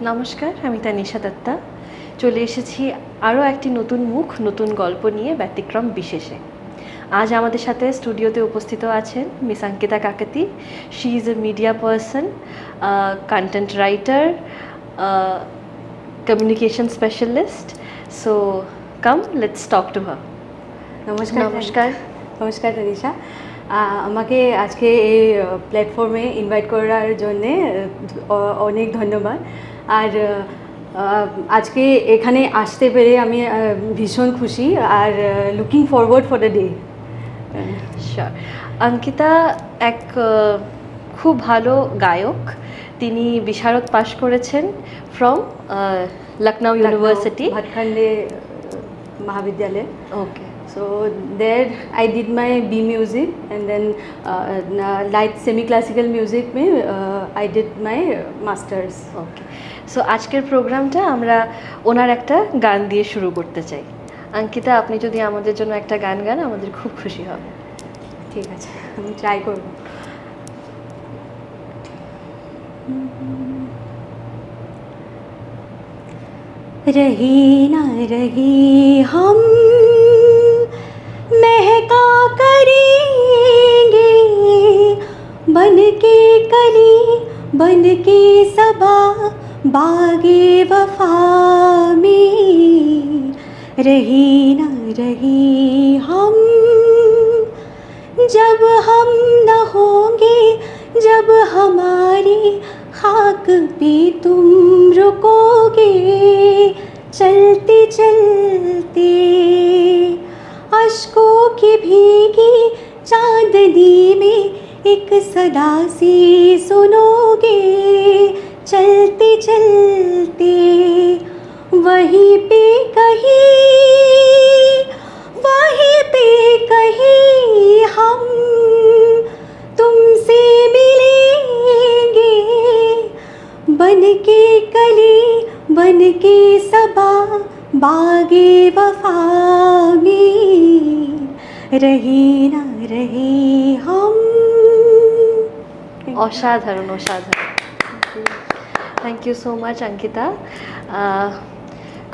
নমস্কার, আমি তানিশা দত্তা। চলে এসেছি আরও একটি নতুন মুখ, নতুন গল্প নিয়ে ব্যতিক্রম বিশেষে। আজ আমাদের সাথে স্টুডিওতে উপস্থিত আছেন miss Ankita Kakati. She is a media person, content writer, communication specialist. So come, let's talk to her. নমস্কার। নমস্কার। নমস্কার তানিশা, আমাকে আজকে এই প্ল্যাটফর্মে ইনভাইট করার জন্যে অনেক ধন্যবাদ। আর আজকে এখানে আসতে পেরে আমি ভীষণ খুশি are looking forward for the day. Sure. Ankita এক খুব ভালো গায়ক। তিনি বিশারদ পাশ করেছেন ফ্রম লখনউ ইউনিভার্সিটি, ভাটখান্ডে মহাবিদ্যালয়। ওকে। So there I did my B music, and then light semi-classical music में I did my masters. Okay, so আজকের প্রোগ্রামটা আমরা ওনার একটা গান দিয়ে শুরু করতে চাই। অঙ্কিতা, আপনি যদি আমাদের জন্য একটা গান গান, আমাদের খুব খুশি হবে। ঠিক আছে, আমি ট্রাই করব। रही ना रही हम महका करेंगे, बन के कली बन के सबा बागे वफा में। रही ना रही हम जब हम न होंगे, जब हमारी खाक पे तुम रुकोगे। चलते चलते अश्कों की भीगी चांदनी में एक सदा सी सुनोगे। चलते चलते वहीं पे कहीं हम तुमसे मिलेंगे, बन के कली बन के सबा बागे वफा में। रही ना रही हम। অসাধারণ, অসাধারণ। Thank you so much Ankita.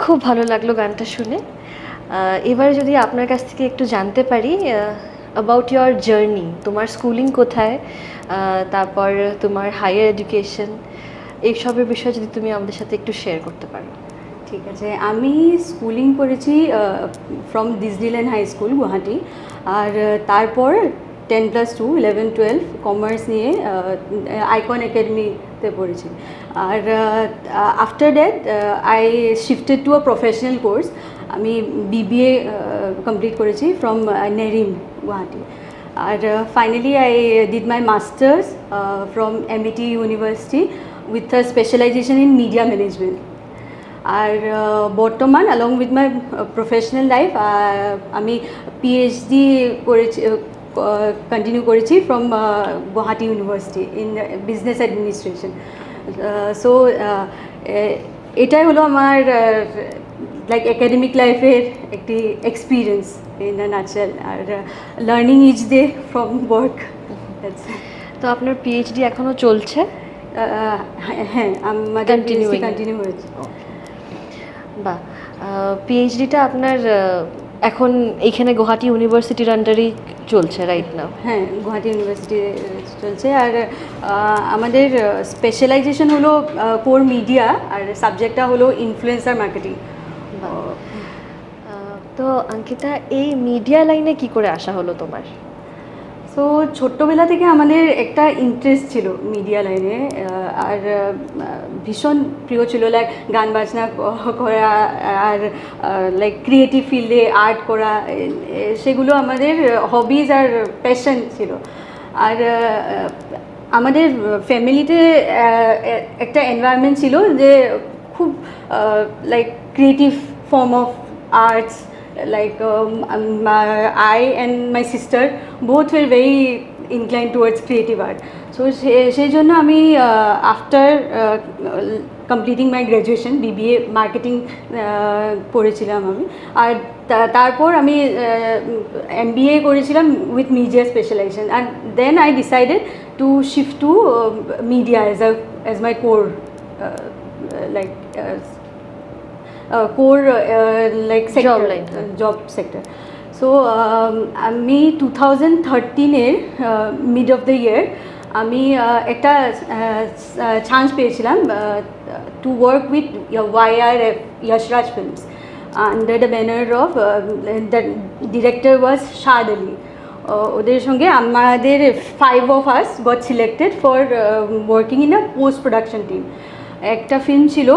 খুব ভালো লাগলো গানটা শুনে। এবারে যদি আপনার কাছ থেকে একটু জানতে পারি অ্যাবাউট ইয়োর জার্নি, তোমার স্কুলিং কোথায়, তারপর তোমার হায়ার এডুকেশন, এইসবের বিষয়ে যদি তুমি আমাদের সাথে একটু শেয়ার করতে পারো। ঠিক আছে, আমি স্কুলিং করেছি from Disneyland high school Guwahati. আর তারপর 10+2 11-12 কমার্স নিয়ে আইকন একাডেমিতে পড়েছি। আর after that I shifted to a professional course. আমি BBA কমপ্লিট করেছি ফ্রম নেরিম গুয়াহাটি। আর finally I did my masters from MIT university with a specialization in media management. আর বর্তমান along with my professional life আমি PhD করেছি, continue করেছি from Guwahati university in business administration. So এটাই হলো আমার লাইক একাডেমিক লাইফের একটি এক্সপিরিয়েন্স ইন আ নাটসেল। আর learning each day from work. তো আপনার PhD এখনও চলছে? হ্যাঁ, আমাদের কন্টিনিউ হয়েছে। বাহ, PhDটা আপনার এখন এইখানে গুয়াহাটি ইউনিভার্সিটির আন্ডারেই চলছে রাইট নাও? হ্যাঁ, গুয়াহাটি ইউনিভার্সিটি চলছে। আর আমাদের স্পেশালাইজেশন হলো কোর মিডিয়া, আর সাবজেক্টটা হলো ইনফ্লুয়েন্সার মার্কেটিং। তো অঙ্কিতা, এই মিডিয়া লাইনে কি করে আসা হলো তোমার? সো ছোট্টবেলা থেকে আমাদের একটা ইন্টারেস্ট ছিল মিডিয়া লাইনে, আর ভীষণ প্রিয় ছিল লাইক গান বাজনা করা আর লাইক ক্রিয়েটিভ ফিল্ডে আর্ট করা। সেগুলো আমাদের হবিজ আর প্যাশন ছিল। আর আমাদের ফ্যামিলিতে একটা এনভায়রনমেন্ট ছিল যে খুব like creative form of arts. Like I and my sister both were very inclined towards creative art. So সেই জন্য আমি after completing my graduation BBA marketing পড়েছিলাম আমি। আর তারপর আমি MBA করেছিলাম with media specialization, and then I decided to shift to media as my core like core like sector, Job line, job sector. So আমি 2013-এর mid of the ইয়ার আমি একটা chance পেয়েছিলাম to work with YRF Yashraj Films under the banner of the director was Shad Ali. ওদের সঙ্গে আমাদের 5 of us got selected for working in a post production team. একটা film ছিল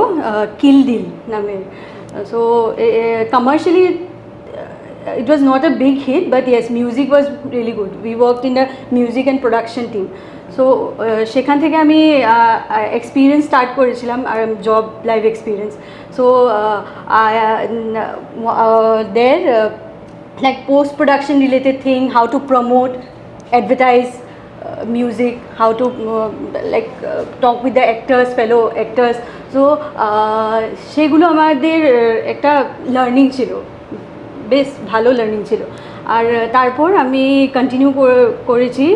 কিল দিল নামের. So commercially it was not a big hit, but yes, music was really good. We worked in the music and production team. So সেখান থেকে আমি experience start করেছিলাম আর job live experience. So there like post production related thing, how to promote, advertise music, how to talk with the actors, fellow actors. So সেগুলো আমাদের একটা learning ছিল, বেশ ভালো লার্নিং ছিল. আর তারপর আমি কন্টিনিউ করেছি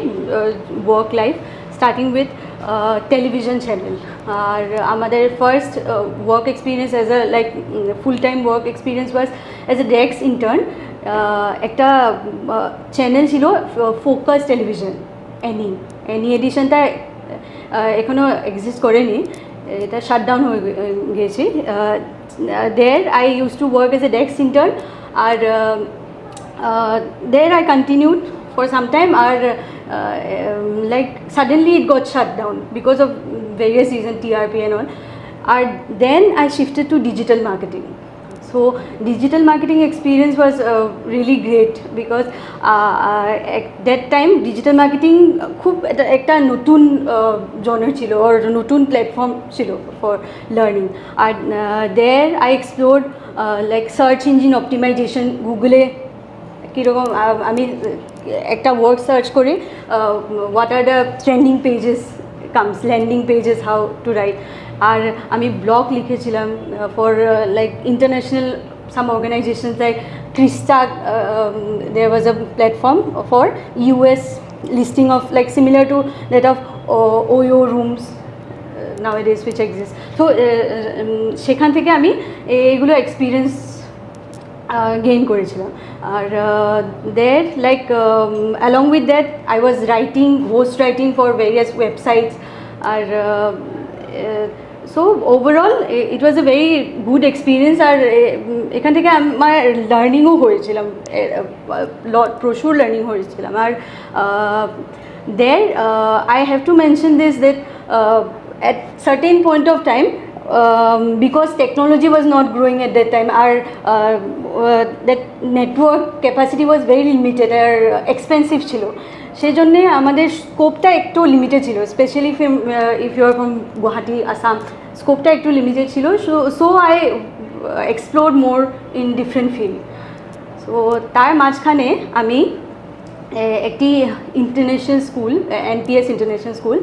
work life starting with television channel. আর আমাদের first work experience as a like full time work experience was as a desk intern. একটা চ্যানেল ছিল ফোকাস টেলিভিশন, এনি এডিশনটা এখনও এক্সিস্ট করেনি, এটা শাটডাউন হয়ে গেছে. There I use to work as a desk intern. আর there I continued for some time. Or like suddenly it got shut down because of various reasons, TRP and all. And then I shifted to digital marketing. So digital marketing experience was really great because at that time digital marketing খুব একটা নতুন জনার ছিল or নতুন platform ছিল for learning. And there I explored like search engine optimization. গুগলে কীরকম আমি একটা ওয়ার্ড সার্চ করি, what are the trending pages comes, landing pages, how to write. আর আমি ব্লগ লিখেছিলাম for like international some organizations like ক্রিস্টা. There was a platform for US listing of like similar to that of OYO rooms nowadays which exist. So সেখান থেকে আমি এইগুলো experience gain করেছিলাম. আর there like along with that I was writing, host writing for various websites. আর so overall it was a very good experience. আর এখান থেকে আমার লার্নিংও হয়েছিলাম, প্রচুর লার্নিং হয়েছিলাম. আর there I have to mention this that at certain point of time, because technology was not growing at that time, our that network capacity was very limited আর expensive ছিল, সেই জন্যে আমাদের স্কোপটা একটু লিমিটেড ছিল. Specially if you are from Guwahati, Assam, স্কোপটা একটু লিমিটেড ছিল. So I explore more in different field. So তার মাঝখানে আমি একটি international school, NPS international school,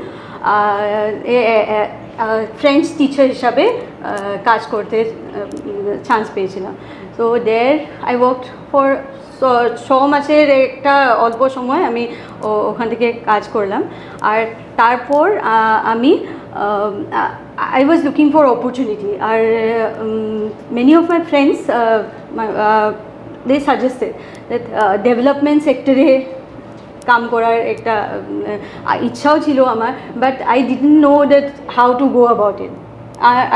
French teacher হিসাবে কাজ করতে চান্স পেয়েছিলাম. So there I work for 6 মাসের একটা অল্প সময় আমি ওখান থেকে কাজ করলাম. আর তারপর আমি I was looking for opportunity. আর many of my friends they suggested that development সেক্টরে কাম করার একটা ইচ্ছাও ছিল আমার, but I didn't know that how to go about it.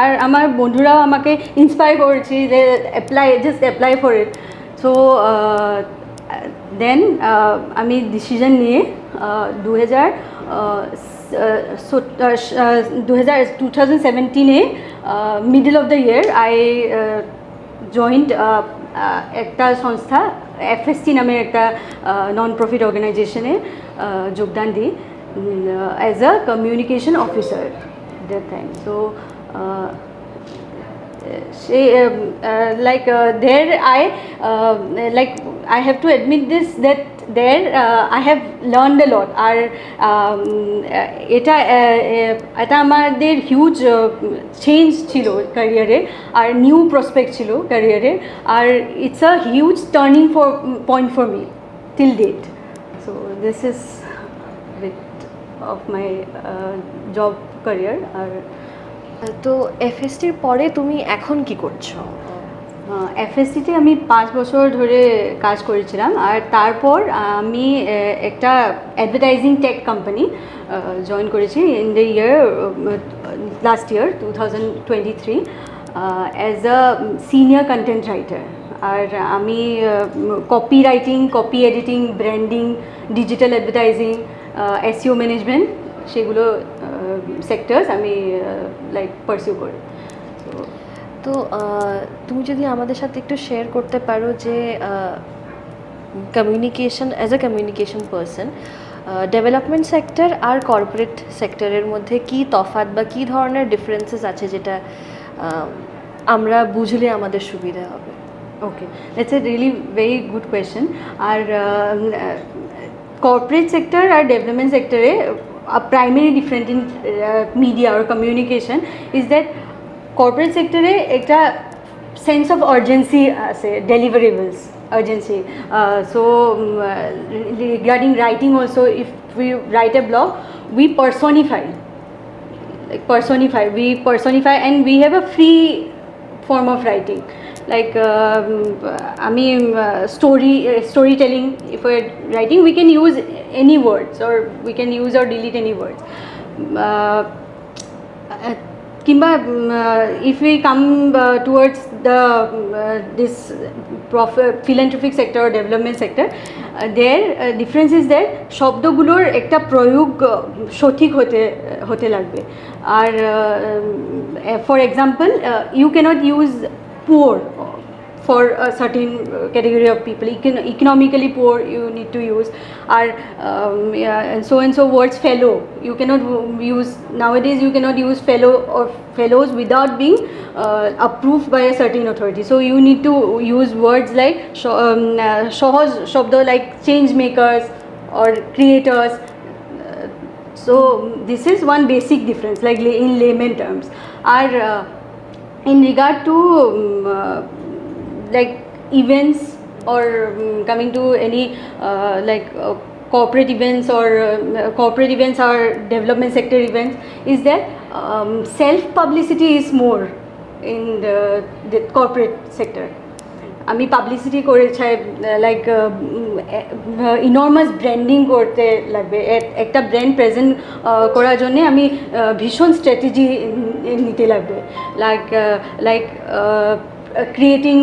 আর আমার বন্ধুরাও আমাকে ইন্সপায়ার করেছে যে just apply for it. So then আমি ডিসিশন নিয়ে 2017-এ middle of the year I joined একটা সংস্থা, FST নামের একটা নন প্রফিট অর্গানাইজেশনে যোগদান দিই as a communication officer that time. So like there I have to admit this that there I have learned a lot. আর এটা আমাদের হিউজ চেঞ্জ ছিল ক্যারিয়ারে, আর নিউ প্রসপেক্ট ছিল ক্যারিয়ারে. আর it's a huge turning point for me till date. So this is bit of my job career. আর তো এফএসটির পরে তুমি এখন কি করছো? এফএসসিতে আমি 5 বছর ধরে কাজ করেছিলাম, আর তারপর আমি একটা অ্যাডভার্টাইজিং টেক কোম্পানি জয়েন করেছি in the last year 2023 as a senior content writer. আর আমি copy writing, copy editing, branding, digital advertising, SEO management, সেগুলো সেক্টরস আমি লাইক পারসিউ করি। তো তুমি যদি আমাদের সাথে একটু শেয়ার করতে পারো যে communication, as a communication person, development sector আর কর্পোরেট সেক্টরের মধ্যে কি তফাৎ বা কী ধরনের ডিফারেন্সেস আছে যেটা আমরা বুঝলে আমাদের সুবিধা হবে? Okay, that's a really very good question. Our corporate sector or development sector, a primary difference in media or communication is that corporate sector একটা sense of urgency আছে, deliverables urgency. So regarding writing also, if we write a blog, we personify, and we have a free form of writing. Like storytelling, if we're writing, we can use any words, or we can use or delete any words. Kimba, if we come towards the this philanthropic sector or development sector, their difference is that শব্দগুলোর একটা প্রয়োগ সঠিক হতে লাগবে। আর for example, you cannot use poor for a certain category of people. Economically poor you need to use, or and so words. Fellow, you cannot use nowadays, you cannot use fellow or fellows without being approved by a certain authority. So you need to use words like সহজ শব্দ, like change makers or creators. So this is one basic difference, like in layman terms. Or in regard to like events, or coming to any corporate events or development sector events, is that self publicity is more in the corporate sector. আমি publicity করে চাই, like enormous branding করতে লাগবে। একটা brand present করার জন্যে আমি ভীষণ স্ট্র্যাটেজি নিতে লাগবে, like creating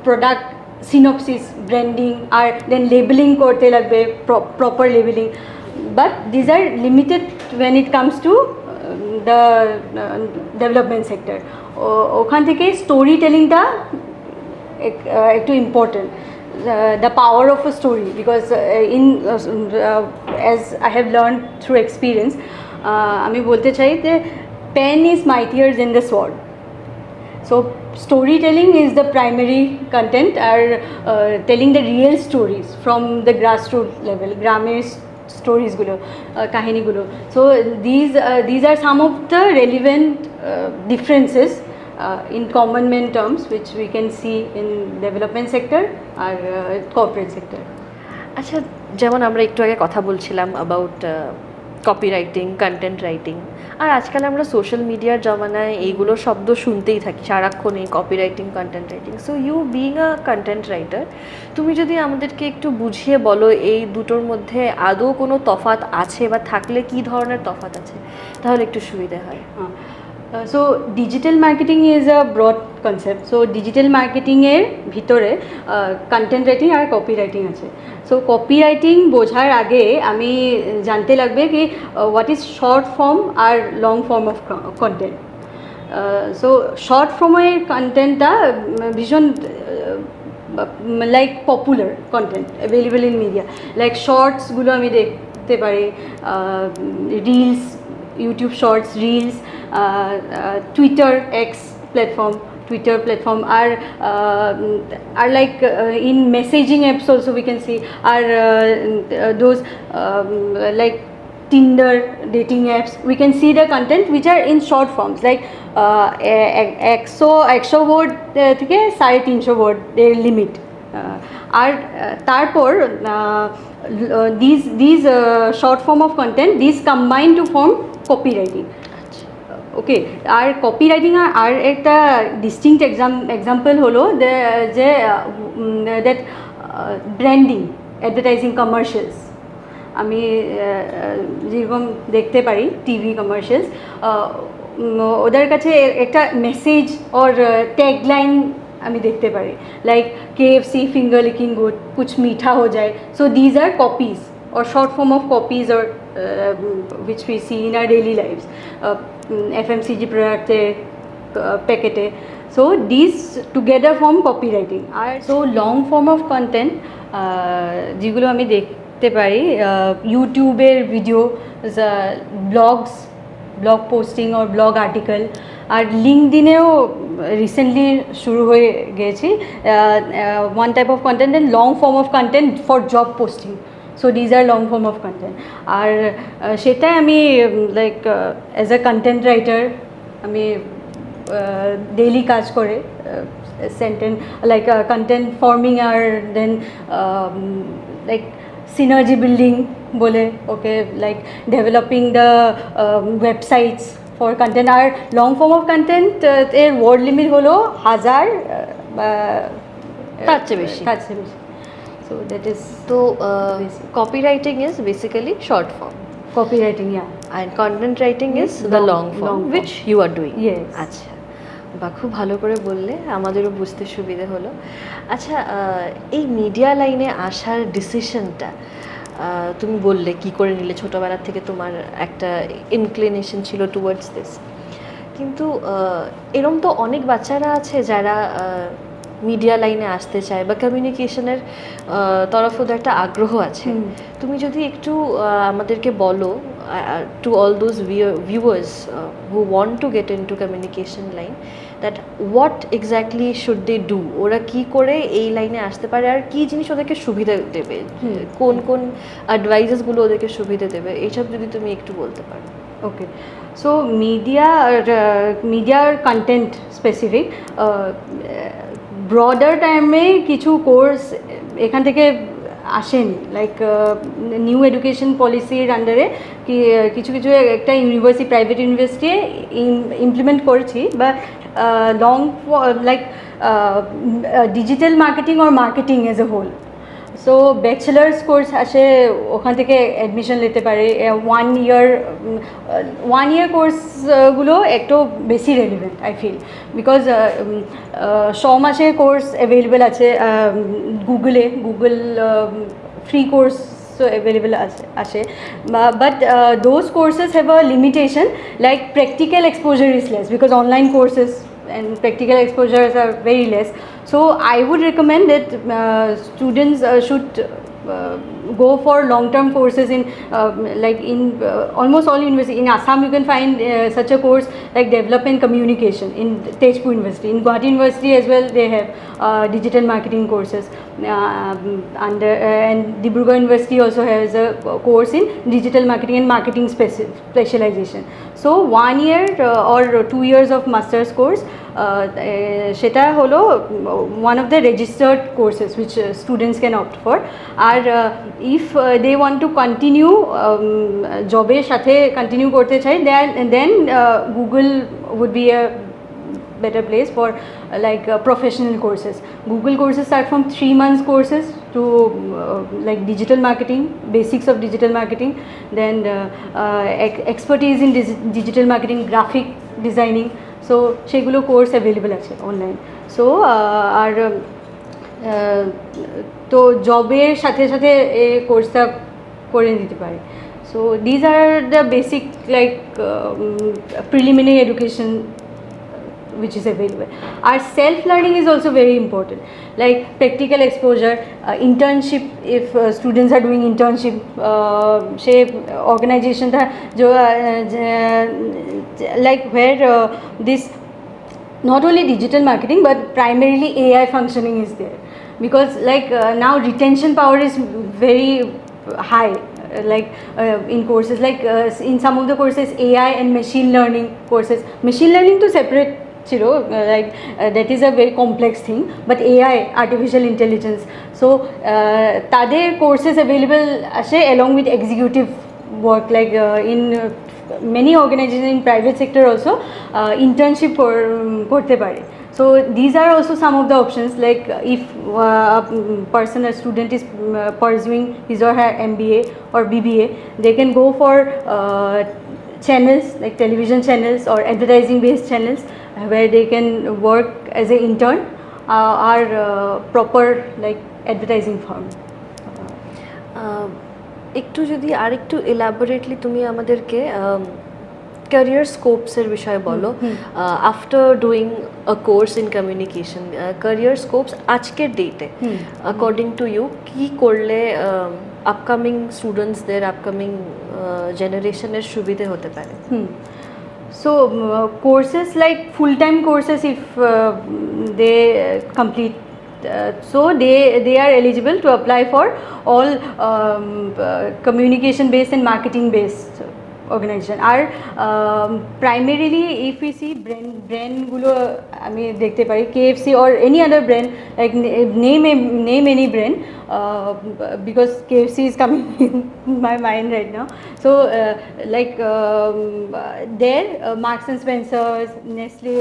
product synopsis, branding, আর দেন লেবেলিং করতে লাগবে, proper labeling. But these are limited when it comes to the development sector. ওখান থেকে স্টোরি টেলিংটা একটু important, the power of a story, because as I have learned through experience, আমি বলতে চাই যে pen is mightier than the sword. So storytelling is the primary content, or telling the real stories from the grassroots level, গ্রামের স্টোরিজগুলো, কাহিনীগুলো. So these are some of the relevant differences in common man terms which we can see in development sector or corporate sector. আচ্ছা, যেমন আমরা একটু আগে কথা বলছিলাম about copy writing, content writing, আর আজকাল আমরা সোশ্যাল মিডিয়ার জমানায় এইগুলো শব্দ শুনতেই থাকি সারাক্ষণ, এই copy writing, content writing. So you being a content writer, তুমি যদি আমাদেরকে একটু বুঝিয়ে বলো এই দুটোর মধ্যে আদৌ কোনো তফাৎ আছে, বা থাকলে কী ধরনের তফাৎ আছে, তাহলে একটু সুবিধা হয়। So digital marketing is a broad concept. So digital marketing এর ভিতরে content writing আর copy writing আছে। So copy writing বোঝার আগে আমি জানতে লাগবে কি what is short form R long form of content. So short form এর contentটা ভীষণ like popular content available in media, like shorts গুলো আমি দেখতে পারি, reels, YouTube shorts, reels, Twitter, X platform are like in messaging apps also we can see, are those like Tinder dating apps. We can see the content which are in short forms, like 100 word থেকে 350 word their limit. আর তারপর these short form of content, these combine to form copywriting. Okay, আর copy writing আর একটা distinct example হলো যে that branding, advertising, কমার্শিয়ালস। আমি যেরকম দেখতে পারি টিভি কমার্শিয়ালস, ওদের কাছে একটা মেসেজ ওর ট্যাগলাইন আমি দেখতে পারি, like KFC finger licking good, कुछ मीठा हो जाए. So these are copies or short form of copies or which we see in our daily lives. FMCG product packet. So these together form copywriting. So long form of content যেগুলো আমি দেখতে পারি, ইউটিউবের video, blogs, blog posting or blog article, আর লিঙ্কডিনেও recently শুরু হয়ে গেছি one type of content and long form of content for job posting. So these are long form of content. আর সেটাই আমি like as a content writer আমি daily কাজ করে সেন্টেন্স লাইক কন্টেন্ট ফর্মিং আর দেন লাইক synergy building বলে, okay, like developing the websites for content. আর long form of content এর ওয়ার্ড লিমিট হলো 1000 তার চেয়ে বেশি। সো দ্যাট ইজ তো copy writing is basically short form, copy writing, yeah, and content writing is the long form which you are doing. Yes. আচ্ছা, বা খুব ভালো করে বললে, আমাদেরও বুঝতে সুবিধে হলো। আচ্ছা, এই মিডিয়া লাইনে আসার ডিসিশনটা তুমি বললে কি করে নিলে, ছোটোবেলা থেকে তোমার একটা ইনক্লিনেশন ছিল টুয়ার্ডস দিস, কিন্তু এরম তো অনেক বাচ্চারা আছে যারা মিডিয়া লাইনে আসতে চায় বা কমিউনিকেশনের তরফেও তো একটা আগ্রহ আছে। তুমি যদি একটু আমাদেরকে বলো, to all those viewers who want to get into communication line, that what exactly should they do, ওরা কী করে এই লাইনে আসতে পারে, আর কী জিনিস ওদেরকে সুবিধা দেবে, কোন কোন অ্যাডভাইসেসগুলো ওদেরকে সুবিধা দেবে, এইসব যদি তুমি একটু বলতে পারো। ওকে, সো মিডিয়ার কন্টেন্ট স্পেসিফিক ব্রডার টাইমে কিছু কোর্স এখান থেকে আসেনি, লাইক নিউ এডুকেশন পলিসির আন্ডারে কিছু কিছু একটা ইউনিভার্সিটি, প্রাইভেট ইউনিভার্সিটি ইমপ্লিমেন্ট করেছি, বা long like digital marketing or marketing as a whole. So bachelors course আসে, ওখান থেকে অ্যাডমিশন নিতে পারে। ওয়ান ইয়ার কোর্সগুলো একটু বেশি রেলিভেন্ট আই ফিল, বিকজ 6 মাসের কোর্স অ্যাভেলেবেল আছে গুগল ফ্রি কোর্স available আসে, but those courses have a limitation, like practical exposure is less because online courses and practical exposures are very less. So I would recommend that students should go for long-term courses in like in almost all universities. In Assam you can find such a course like development communication in Tezpur University. In Guwahati University as well they have digital marketing courses, and Dibrugarh University also has a course in digital marketing and marketing specialization. So 1 year or 2 years of master's course, সেটা হলো one of the registered courses which students can opt for. R if they want to continue জবের সাথে continue করতে চাই, then Google would be a better place for like professional courses. Google courses start from 3 months courses to like digital marketing, basics of digital marketing, then expertise in digital marketing, graphic designing. So সেগুলো course available আছে online. So আর তো জবের সাথে সাথে এই কোর্সটা করে নিতে পারে। So these are the basic like preliminary education which is available. Our self-learning is also very important, like practical exposure, internship. If students are doing internship, say organization tha jo like where this not only digital marketing but primarily AI functioning is there, because like now retention power is very high, like in courses like in some of the courses AI and machine learning courses. Machine learning to separate like that is a very complex thing, but AI, artificial intelligence, so তাদের courses available আসে along with executive work, like in many organizations in private sector also internship করতে পারে. So these are also some of the options, like if a person, a student is pursuing his or her MBA or BBA, they can go for channels like television channels or advertising based channels where they can work as an intern or proper like advertising firm. একটু যদি আর একটু elaborately তুমি আমাদেরকে career স্কোপসের বিষয়ে বলো, after doing a course in communication, career scopes আজকের ডেটে according to you কী করলে আপকামিং স্টুডেন্টসদের, আপকামিং জেনারেশনের সুবিধে হতে পারে? So courses like full-time courses, if they complete, so they are eligible to apply for all communication based and marketing based organization. R primarily if we see brand গুলো আমি দেখতে পারি, KFC or any other brand, like name any brand, because KFC is coming in my mind right now. So like there Marks and Spencers, Nestle,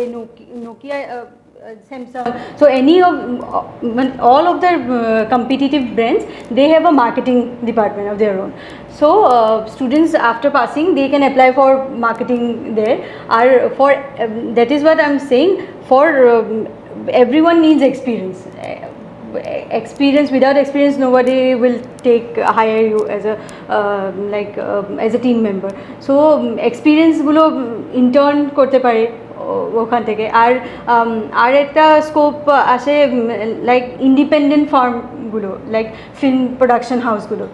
Nokia, Samsung, so any of all of the competitive brands, they have a marketing department of their own. So students after passing, they can apply for marketing there. Or for that is what I'm saying, for everyone needs experience. Experience, without experience nobody will hire you as a as a team member. So experience গুলো intern করতে পারে ওখান থেকে. আর একটা scope আসে like independent ফার্মগুলো, like film production হাউসগুলো,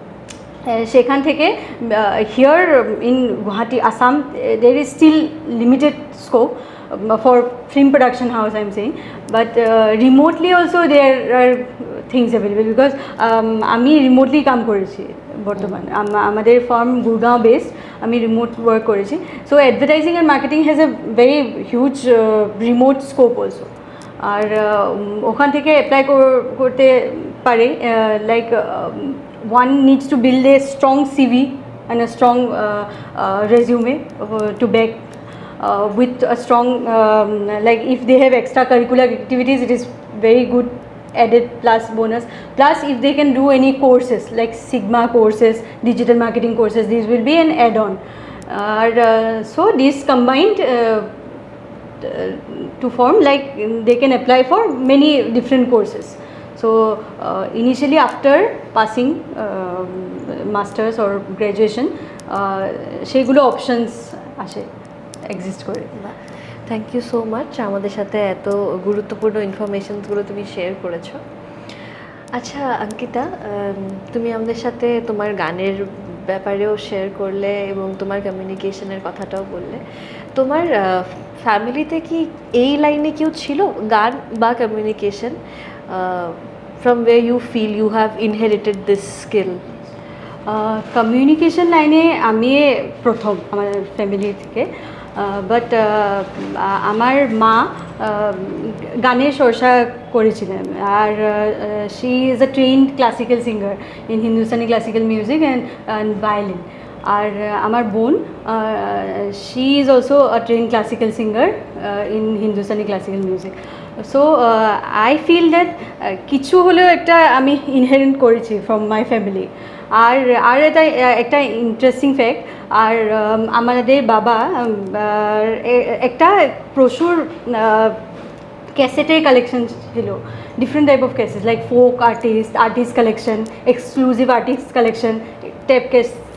সেখান থেকে here in Guwahati, Assam, there is still limited scope for film production house I'm saying, but remotely also there are things available, because আমি রিমোটলি কাম করেছি বর্তমানে, আমাদের ফার্ম গুরগাঁও বেসড, আমি রিমোট ওয়ার্ক করেছি. So advertising and marketing has a very huge remote scope also. আর ওখান থেকে অ্যাপ্লাই করতে পারে, like one needs to build a strong CV and a strong resume to back with a strong like if they have extracurricular activities, it is very good added plus bonus. Plus if they can do any courses like Sigma courses, digital marketing courses, these will be an add-on. So these combined to form, like they can apply for many different courses. So initially after passing masters or graduation, সেগুলো options আসে, exist করে. Thank you so much আমাদের সাথে এত গুরুত্বপূর্ণ ইনফরমেশনসগুলো তুমি share করেছো. আচ্ছা অঙ্কিতা, তুমি আমাদের সাথে তোমার গানের ব্যাপারেও শেয়ার করলে এবং তোমার কমিউনিকেশনের কথাটাও বললে. তোমার ফ্যামিলিতে কি এই লাইনে কেউ ছিল, গান বা communication, from way you feel you have inherited this skill? Communication লাইনে আমি প্রথম আমার ফ্যামিলি থেকে, বাট আমার মা গানের চর্চা করেছিলেন, আর she is a trained classical singer in Hindustani classical music and violin. আর আমার বোন, she is also a trained classical singer in Hindustani classical music. So I feel that কিছু হলেও একটা আমি ইনহেরিট করেছি ফ্রম মাই ফ্যামিলি. আর এটা একটা ইন্টারেস্টিং ফ্যাক্ট, আর আমাদের বাবা একটা প্রচুর ক্যাসেটের কালেকশন ছিল, different type of cassette, like folk artist collection, exclusive artist collection, tape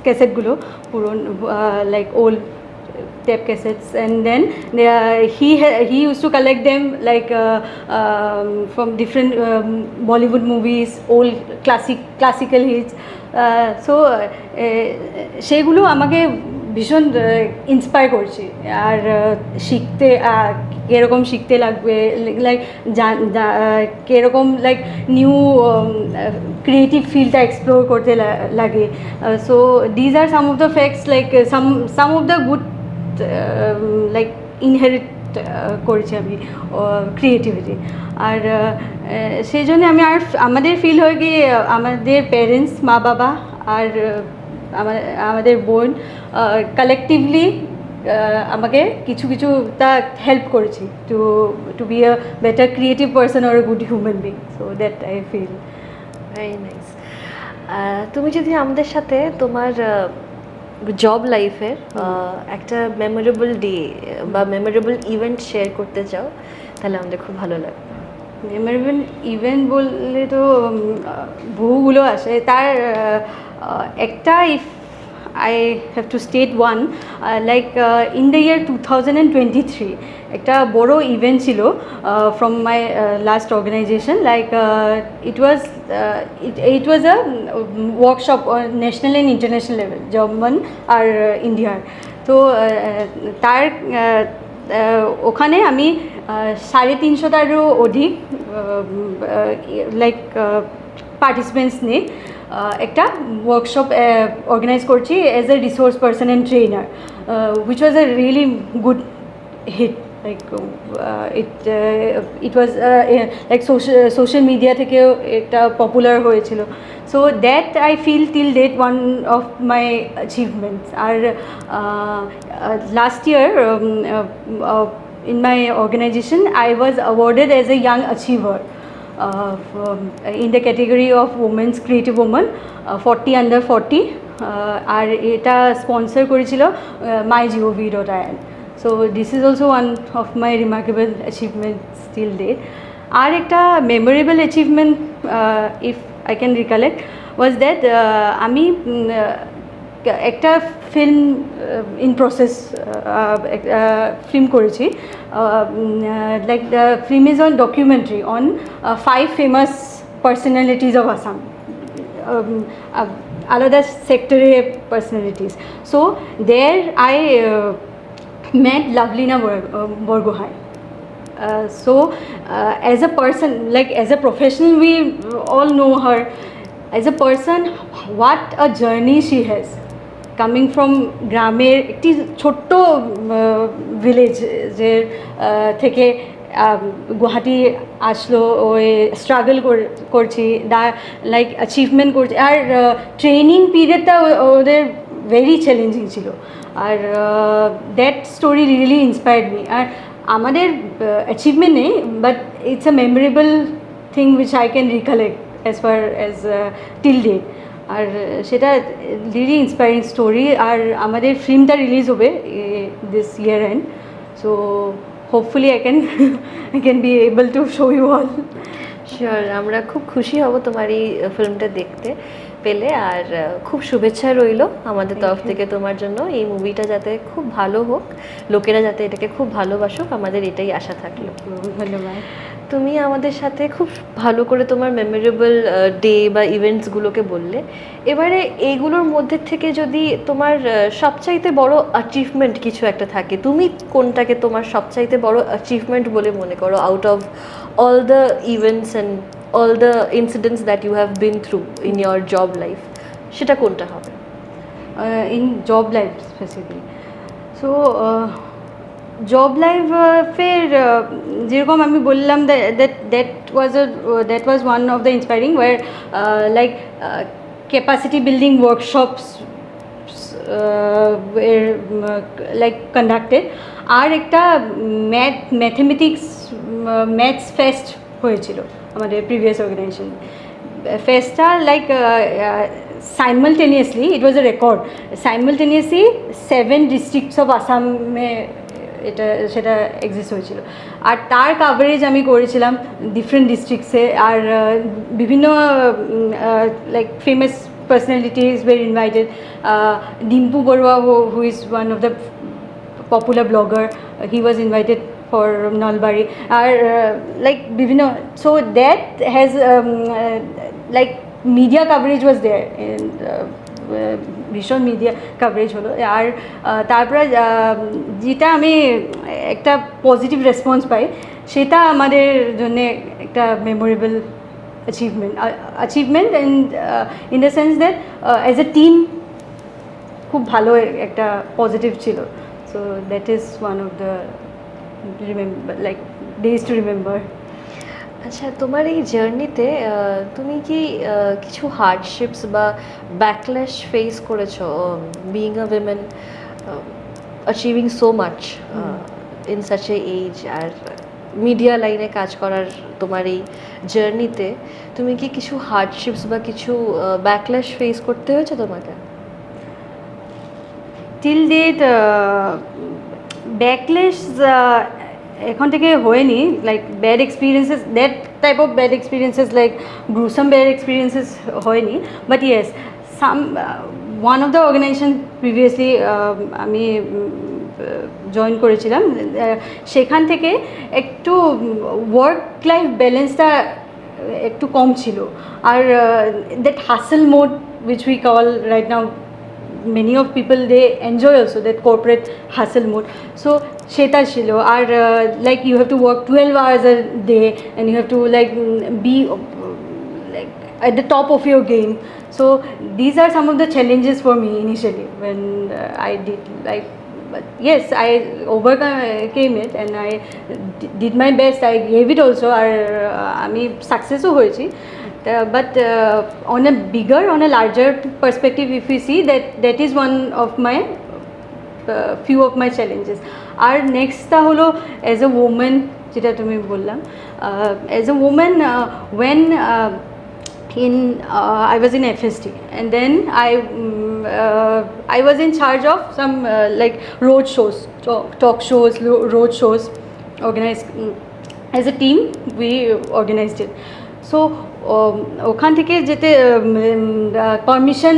ক্যাসেটগুলো পুরনো, like old tape cassettes, and then he used to collect them like from different Bollywood movies, old classical hits. So সেগুলো আমাকে ভীষণ inspire করছে, আর শিখতে কীরকম শিখতে লাগবে, লাইক কীরকম লাইক নিউ ক্রিয়েটিভ ফিল্ডটা এক্সপ্লোর করতে লাগে. So these R some of the facts, like some of the good like inherit করেছি আমি ক্রিয়েটিভিটি. আর সেই জন্য আমি আর আমাদের ফিল হয় কি আমাদের প্যারেন্টস, মা বাবা আর আমাদের বোন কালেকটিভলি আমাকে কিছু তা হেল্প করেছি to be a better creative person or a good human being, so that I feel. Very nice. তুমি যদি আমাদের সাথে তোমার জব লাইফের একটা মেমোরেবল ডে বা মেমোরেবল ইভেন্ট শেয়ার করতে চাও তাহলে আমাদের খুব ভালো লাগবে। মেমোরেবল ইভেন্ট বললে তো বহুগুলো আসে, তার একটা if I have to state one, like in the year 2023 একটা বড় ইভেন্ট ছিল from my last organisation, like it was a workshop national and international level, German আর ইন্ডিয়ার। তো তার ওখানে আমি 350টারও অধিক লাইক পার্টিসিপেন্টস নিয়ে একটা ওয়ার্কশপ অর্গানাইজ করছি as a resource person and trainer, which was a really good hit. like it was like social media থেকেও একটা পপুলার হয়েছিল, so that I feel till date one of my achievements. R last year in my organization I was awarded as a young achiever in the category of women's creative woman 40 under 40, আর এটা sponsor করেছিল mygov.in. So this is also one of my remarkable achievements till date. আর একটা memorable achievement if I can recollect was that আমি একটা film in process film করেছি, like the film is on documentary on 5 famous personalities of Assam, আলাদা সেক্টরে personalities. So there I met Lovelina Borgohain. So as a person, like as a professional, we all know her. As a person, what a journey she has, coming from গ্রামের একটি ছোট্ট village যে থেকে গুয়াহাটি আসলো, ওই struggle করছি, like achievement করছি, আর training পিরিয়ডটা ওদের ভেরি চ্যালেঞ্জিং ছিল, আর that story really inspired me. আর আমাদের অ্যাচিভমেন্ট নেই, but it's a memorable thing which I can recollect as far as till date, আর সেটা রিয়েলি ইন্সপায়ারিং স্টোরি। আর আমাদের ফিল্মটা রিলিজ হবে this year end, so hopefully I can be able to show you all. Sure, আমরা খুব খুশি হব তোমার এই ফিল্মটা দেখতে পেলে, আর খুব শুভেচ্ছা রইল আমাদের তরফ থেকে তোমার জন্য। এই মুভিটা যাতে খুব ভালো হোক, লোকেরা যাতে এটাকে খুব ভালোবাসুক, আমাদের এটাই আশা থাকলো। ধন্যবাদ। তুমি আমাদের সাথে খুব ভালো করে তোমার মেমোরেবল ডে বা ইভেন্টসগুলোকে বললে। এবারে এইগুলোর মধ্যে থেকে যদি তোমার সবচাইতে বড় অ্যাচিভমেন্ট কিছু একটা থাকে, তুমি কোনটাকে তোমার সবচাইতে বড় অ্যাচিভমেন্ট বলে মনে করো out of all the events and all the incidents that you have been through in your job life, সেটা কোনটা হবে? In job life specifically, so job life ফের যেরকম আমি বললাম that was one of the inspiring, where like capacity building workshops were like conducted, আর একটা maths fest হয়েছিল আমাদের প্রিভিয়াস অর্গানাইজেশন। ফেস্টটা like simultaneously, it was a record, simultaneously 7 districts of আসামে সেটা এক্সিস্ট হয়েছিল, আর তার কাভারেজ আমি করেছিলাম ডিফারেন্ট ডিস্ট্রিক্টসে, আর বিভিন্ন like famous personalities were invited. Dimpu Barua, who is one of the popular blogger, he was invited for Nalbari, like Bivino. So that has like media coverage was there, and ভীষণ media coverage হলো। আর তারপরে যেটা আমি একটা positive response পাই, সেটা আমাদের জন্য একটা memorable achievement and in the sense that as a team খুব ভালো একটা পজিটিভ ছিল, so that is one of the days to remember. আচ্ছা, তোমার এই জার্নিতে তুমি কি কিছু হার্ডশিপস বা ব্যাকল্যাশ ফেস করেছো being a women achieving so much in such a age, আর মিডিয়া লাইনে কাজ করার তোমার এই জার্নিতে তুমি কি কিছু হার্ডশিপস বা কিছু ব্যাকল্যাশ ফেস করতে হয়েছে তোমাকে? টিল ডেট ব্যাকলেশ এখন থেকে হয়নি, like bad experiences, that type of bad experiences like gruesome bad experiences হয়নি, but yes some one of the organisation previously আমি জয়েন করেছিলাম, সেখান থেকে একটু ওয়ার্ক লাইফ ব্যালেন্সটা একটু কম ছিল, আর that hassle mode which we call right now, many of people they enjoy also that corporate hustle mode, so sheta chilo, or like you have to work 12 hours a day and you have to like be like at the top of your game. So these are some of the challenges for me initially when I did, like, but yes, I overcame it and I did my best, I gave it also, or ami success ho hoyechi. But on a bigger, on a larger perspective, if we see that is one of my few of my challenges. Our next টা হলো as a woman, যেটা তুমি বললাম, as a woman when I was in FST, and then I was in charge of some like road shows, talk shows, road shows organized as a team, we organized it. So ওখান থেকে যেতে permission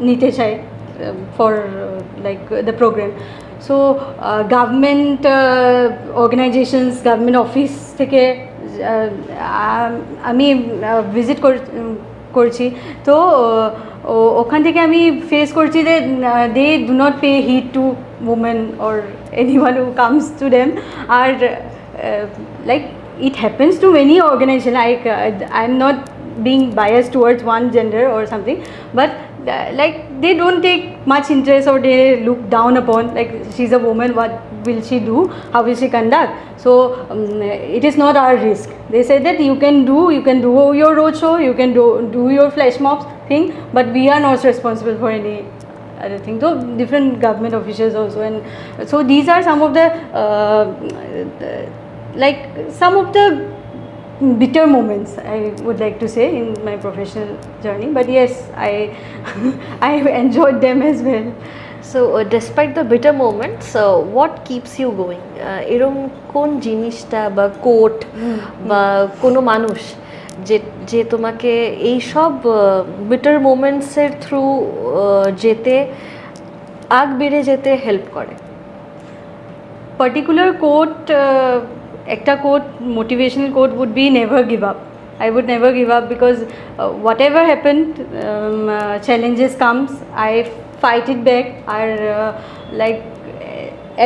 নিতে চাই for like the program, so government organizations, government office থেকে আমি visit করছি, তো ওখান থেকে আমি ফেস করছি যে they do not pay heed to women or anyone who comes to them, আর like it happens to many organizations. I'm not being biased towards one gender or something, but like they don't take much interest, or they look down upon, like she's a woman, what will she do, how will she conduct, so it is not our risk. They said that you can do your road show, you can do your flash mobs thing, but we are not responsible for any other thing. So different government officials also, and so these are some of the like some of the bitter moments, I would like to say, in my professional journey, but yes, I enjoyed them as well. So despite the bitter moments, what keeps you going? এরম কোন জিনিসটা বা coat বা কোনো মানুষ যে তোমাকে এই সব বিটার মোমেন্টসের থ্রু যেতে, আগ বেড়ে যেতে হেল্প করে? পার্টিকুলার কোট, একটা quote, motivational quote would be never give up. I would never give up, because whatever happened, challenges comes, I fight it back, or like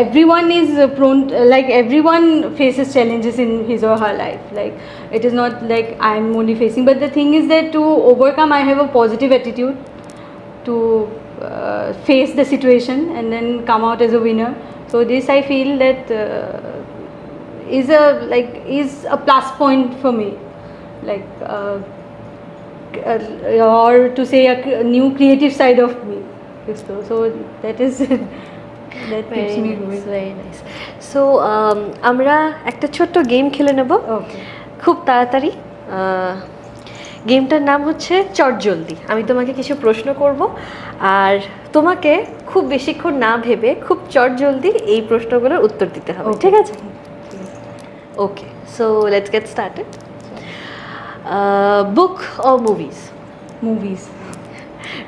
everyone is prone, like everyone faces challenges in his or her life, like it is not like I'm only facing, but the thing is that to overcome, I have a positive attitude to face the situation and then come out as a winner. So this I feel that is a plus point for me, like or to say a new creative side of me. So that is that keeps me going. Very nice. So আমরা একটা ছোট্ট game খেলে নেব, Okay. খুব তাড়াতাড়ি। গেমটার নাম হচ্ছে চটজলদি। আমি তোমাকে কিছু প্রশ্ন করব, আর তোমাকে খুব বেশিক্ষণ না ভেবে খুব চটজলদি এই প্রশ্নগুলোর উত্তর দিতে হবে, ঠিক আছে? Okay, so let's get started. Book or movies? Movies.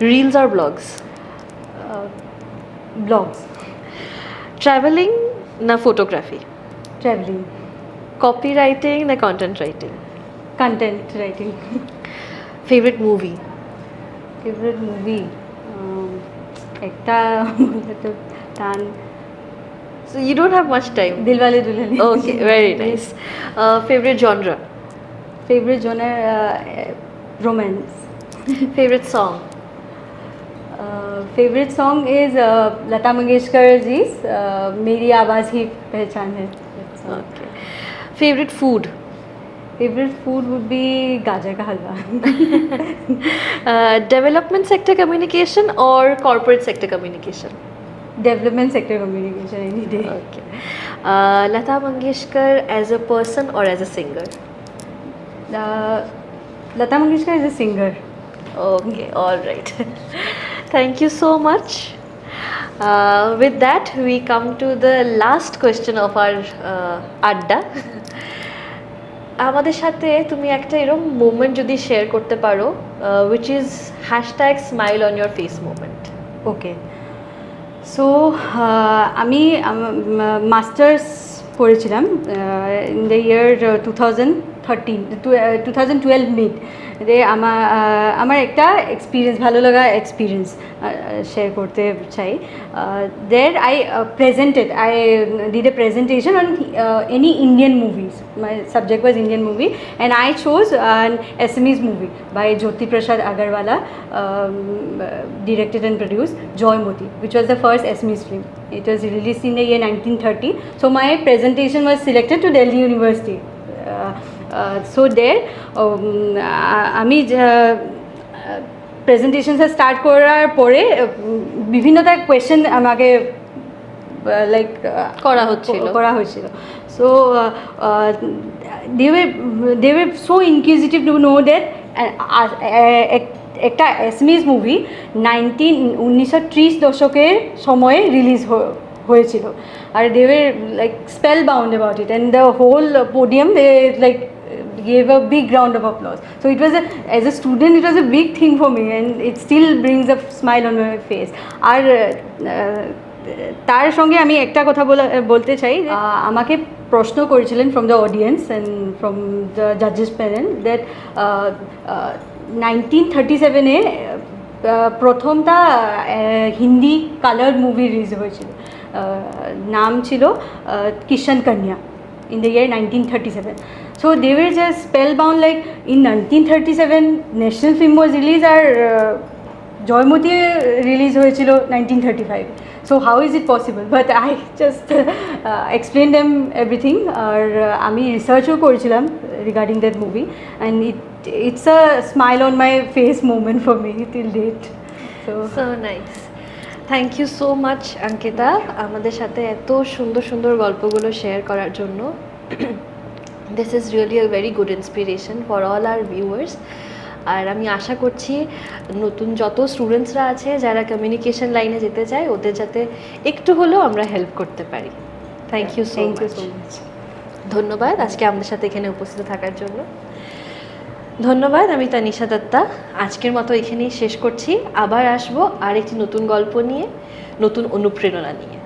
Reels or blogs? Blogs. Travelling না ফটোগ্রাফি? Traveling. কপি রাইটিং না content writing? Content writing. Favourite movie? Favorite movie, একটা তো টান, So you don't have much time. Dilwale Dulhania. Okay, very nice. Favorite genre? Favorite genre, romance. Favorite song? Favorite song is Lata Mangeshkar ji's मेरी आवाज़ ही पहचान है. That song. Okay. Favorite food? Favorite food would be gajar ka halwa. Development sector communication or corporate sector communication? Development sector communication any day. Okay. Lata Mangeshkar as a person or as a singer? Lata Mangeshkar is a singer. Okay, all right. Thank you so much. With that, we come to the last question of our আড্ডা। আমাদের সাথে তুমি একটা এরকম moment যদি share করতে পারো which is #SmileOnYourFace moment. Okay so আমি মাস্টার্স করেছিলাম ইন দ্য ইয়ার 2012 মিড আমার একটা এক্সপিরিয়েন্স ভালো লাগা এক্সপিরিয়েন্স শেয়ার করতে চাই there I did a presentation on any Indian movies. My subject was Indian movie and I chose an Assamese movie by Jyoti Prasad Agarwala, directed and produced, Joymoti, which was the first Assamese film. It was released in the year 1930. So my presentation was selected to Delhi University. So there আমি প্রেজেন্টেশনটা start করার পরে বিভিন্নটা question আমাকে like করা হয়েছিল so they were so inquisitive to know that একটা Assamese movie 1930 দশকের সময়ে রিলিজ হয়েছিল আর they were like spellbound about it and the whole podium they like gave a big round of applause. So it was as a student it was a big thing for me and it still brings a smile on my face. আর তার সঙ্গে আমি একটা কথা বলতে চাই আমাকে প্রশ্ন করেছিলেন from the audience and from the জাজেস প্যানেল দ্যাট 1937-এ প্রথমটা হিন্দি কালার মুভি রিলিজ হয়েছিল নাম ছিল কিষান কন্যা in the year 1937. So they were just spellbound like in 1937 national film was released or Joymoti release হয়েছিল 1935. So how is it possible? But I just explained them everything আর আমি রিসার্চও করেছিলাম regarding that movie and it's a smile on my face moment for me till date. So nice. Thank you so much Ankita আমাদের সাথে এত সুন্দর সুন্দর গল্পগুলো share করার জন্য this is really a very good inspiration for all our viewers আর আমি আশা করছি নতুন যত স্টুডেন্টসরা আছে যারা কমিউনিকেশন লাইনে যেতে চায় ওদের যাতে একটু হলেও আমরা হেল্প করতে পারি থ্যাংক ইউ সো মাচ ধন্যবাদ আজকে আমাদের সাথে এখানে উপস্থিত থাকার জন্য ধন্যবাদ আমি তানিশা দত্তা আজকের মতো এখানেই শেষ করছি আবার আসবো আরেকটি নতুন গল্প নিয়ে নতুন অনুপ্রেরণা নিয়ে